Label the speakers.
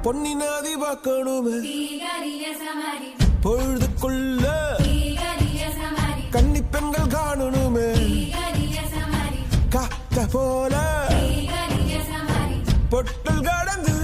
Speaker 1: பொன்னி நாதி பார்க்கணுமே பொழுதுக்குள்ள கன்னி பெண்கள் காணணுமே காத்த போல பொட்டல் கடந்து